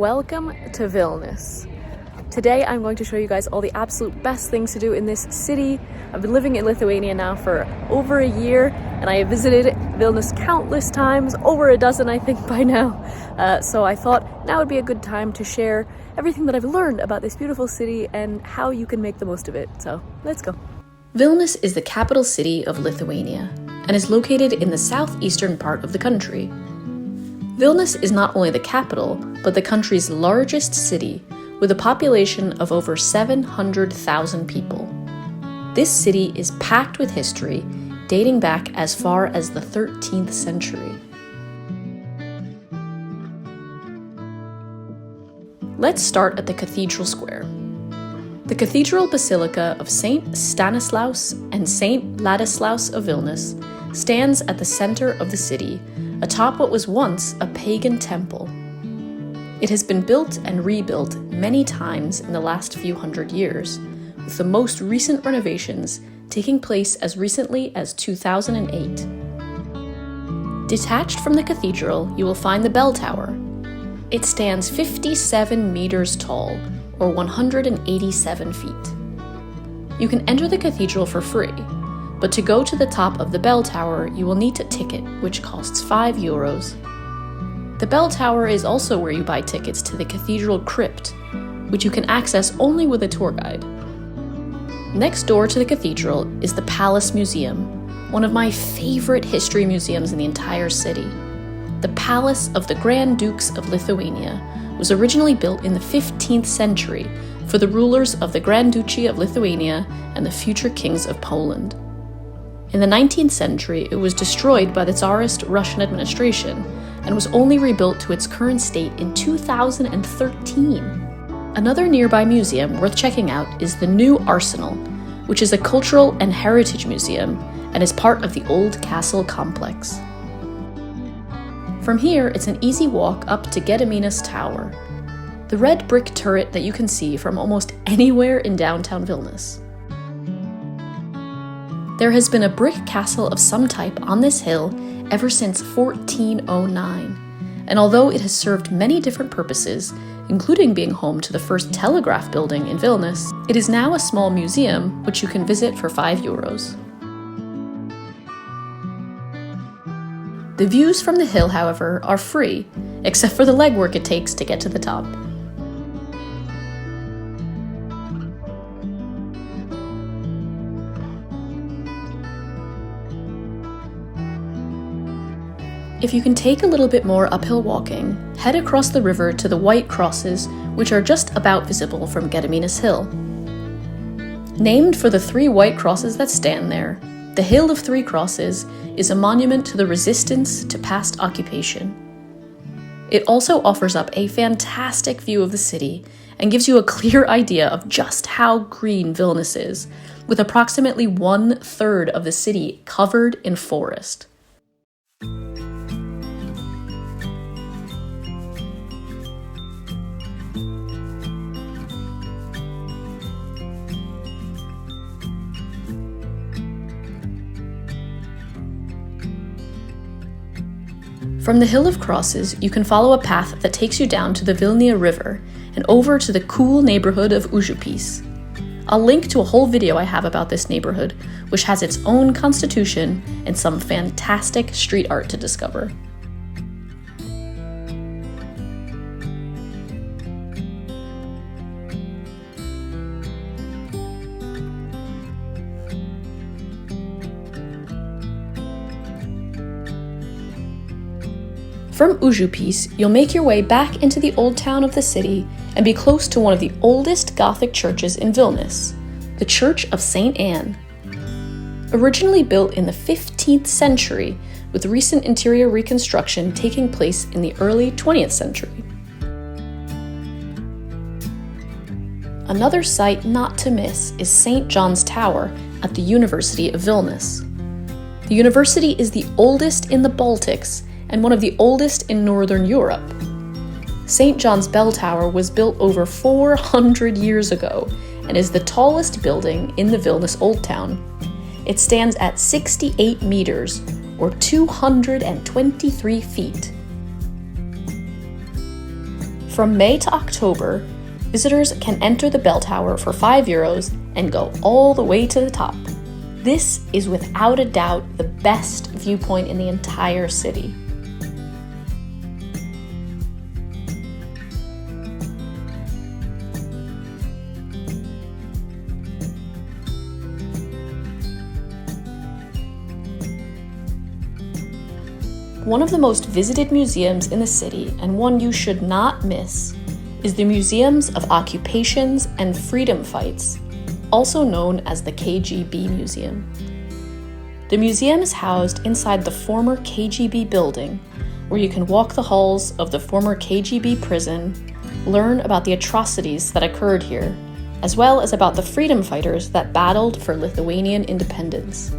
Welcome to Vilnius. Today I'm going to show you guys all the absolute best things to do in this city. I've been living in Lithuania now for over a year and I have visited Vilnius countless times, over a dozen I think by now. So I thought now would be a good time to share everything that I've learned about this beautiful city and how you can make the most of it. So let's go. Vilnius is the capital city of Lithuania and is located in the southeastern part of the country. Vilnius is not only the capital, but the country's largest city, with a population of over 700,000 people. This city is packed with history, dating back as far as the 13th century. Let's start at the Cathedral Square. The Cathedral Basilica of St. Stanislaus and St. Ladislaus of Vilnius stands at the center of the city, atop what was once a pagan temple. It has been built and rebuilt many times in the last few hundred years, with the most recent renovations taking place as recently as 2008. Detached from the cathedral, you will find the bell tower. It stands 57 meters tall, or 187 feet. You can enter the cathedral for free, but to go to the top of the bell tower, you will need a ticket, which costs €5. The bell tower is also where you buy tickets to the cathedral crypt, which you can access only with a tour guide. Next door to the cathedral is the Palace Museum, one of my favorite history museums in the entire city. The Palace of the Grand Dukes of Lithuania was originally built in the 15th century for the rulers of the Grand Duchy of Lithuania and the future kings of Poland. In the 19th century, it was destroyed by the Tsarist Russian administration and was only rebuilt to its current state in 2013. Another nearby museum worth checking out is the New Arsenal, which is a cultural and heritage museum and is part of the old castle complex. From here, it's an easy walk up to Gediminas Tower, the red brick turret that you can see from almost anywhere in downtown Vilnius. There has been a brick castle of some type on this hill ever since 1409, and although it has served many different purposes, including being home to the first telegraph building in Vilnius, it is now a small museum which you can visit for €5. The views from the hill, however, are free, except for the legwork it takes to get to the top. If you can take a little bit more uphill walking, head across the river to the white crosses, which are just about visible from Gediminas Hill. Named for the 3 white crosses that stand there, the Hill of 3 Crosses is a monument to the resistance to past occupation. It also offers up a fantastic view of the city and gives you a clear idea of just how green Vilnius is, with approximately 1/3 of the city covered in forest. From the Hill of Crosses, you can follow a path that takes you down to the Vilnia River and over to the cool neighborhood of Užupys. I'll link to a whole video I have about this neighborhood, which has its own constitution and some fantastic street art to discover. From Užupys, you'll make your way back into the old town of the city and be close to one of the oldest Gothic churches in Vilnius, the Church of St. Anne. Originally built in the 15th century, with recent interior reconstruction taking place in the early 20th century. Another site not to miss is St. John's Tower at the University of Vilnius. The university is the oldest in the Baltics and one of the oldest in Northern Europe. St. John's Bell Tower was built over 400 years ago and is the tallest building in the Vilnius Old Town. It stands at 68 meters, or 223 feet. From May to October, visitors can enter the bell tower for €5 and go all the way to the top. This is without a doubt the best viewpoint in the entire city. One of the most visited museums in the city, and one you should not miss, is the Museums of Occupations and Freedom Fights, also known as the KGB Museum. The museum is housed inside the former KGB building, where you can walk the halls of the former KGB prison, learn about the atrocities that occurred here, as well as about the freedom fighters that battled for Lithuanian independence.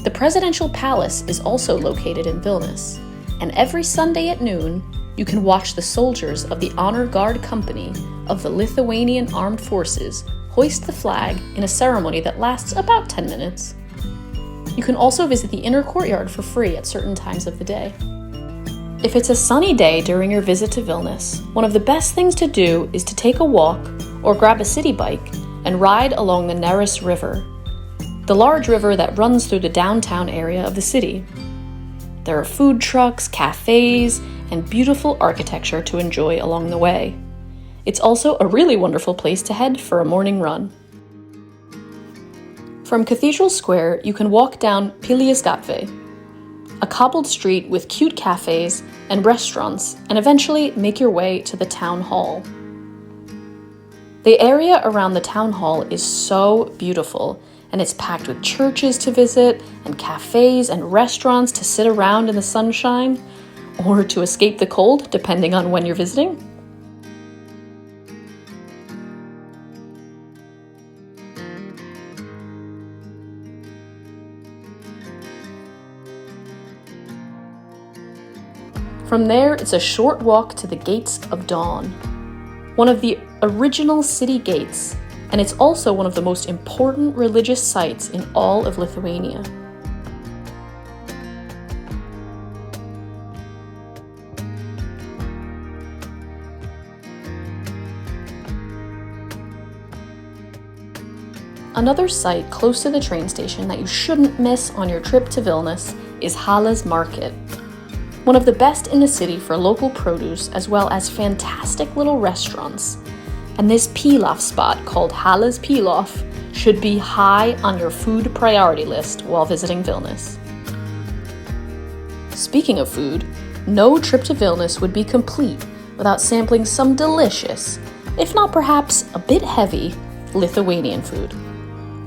The Presidential Palace is also located in Vilnius, and every Sunday at noon, you can watch the soldiers of the Honor Guard Company of the Lithuanian Armed Forces hoist the flag in a ceremony that lasts about 10 minutes. You can also visit the inner courtyard for free at certain times of the day. If it's a sunny day during your visit to Vilnius, one of the best things to do is to take a walk or grab a city bike and ride along the Neris River, the large river that runs through the downtown area of the city. There are food trucks, cafes, and beautiful architecture to enjoy along the way. It's also a really wonderful place to head for a morning run. From Cathedral Square, you can walk down Pilies Gatve, a cobbled street with cute cafes and restaurants, and eventually make your way to the town hall. The area around the town hall is so beautiful, and it's packed with churches to visit and cafes and restaurants to sit around in the sunshine, or to escape the cold, depending on when you're visiting. From there, it's a short walk to the Gates of Dawn, one of the original city gates, and it's also one of the most important religious sites in all of Lithuania. Another site close to the train station that you shouldn't miss on your trip to Vilnius is Hales Market, one of the best in the city for local produce as well as fantastic little restaurants. And this pilaf spot called Hales Pilaf should be high on your food priority list while visiting Vilnius. Speaking of food, no trip to Vilnius would be complete without sampling some delicious, if not perhaps a bit heavy, Lithuanian food.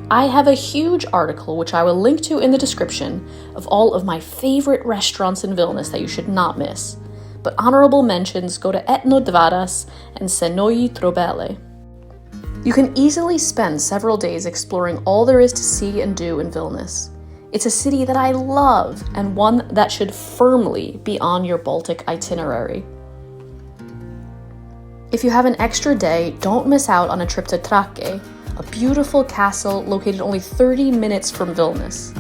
I have a huge article, which I will link to in the description, of all of my favorite restaurants in Vilnius that you should not miss. But honorable mentions go to Etno Dvaras and Senoji Trobelė. You can easily spend several days exploring all there is to see and do in Vilnius. It's a city that I love and one that should firmly be on your Baltic itinerary. If you have an extra day, don't miss out on a trip to Trakai, a beautiful castle located only 30 minutes from Vilnius.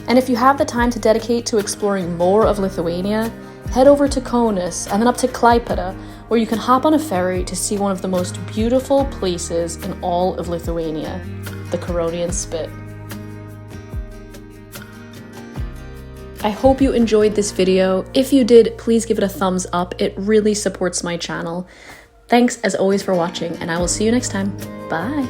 And if you have the time to dedicate to exploring more of Lithuania, head over to Kaunas and then up to Klaipėda, where you can hop on a ferry to see one of the most beautiful places in all of Lithuania, the Curonian Spit. I hope you enjoyed this video. If you did, please give it a thumbs up. It really supports my channel. Thanks as always for watching, and I will see you next time. Bye!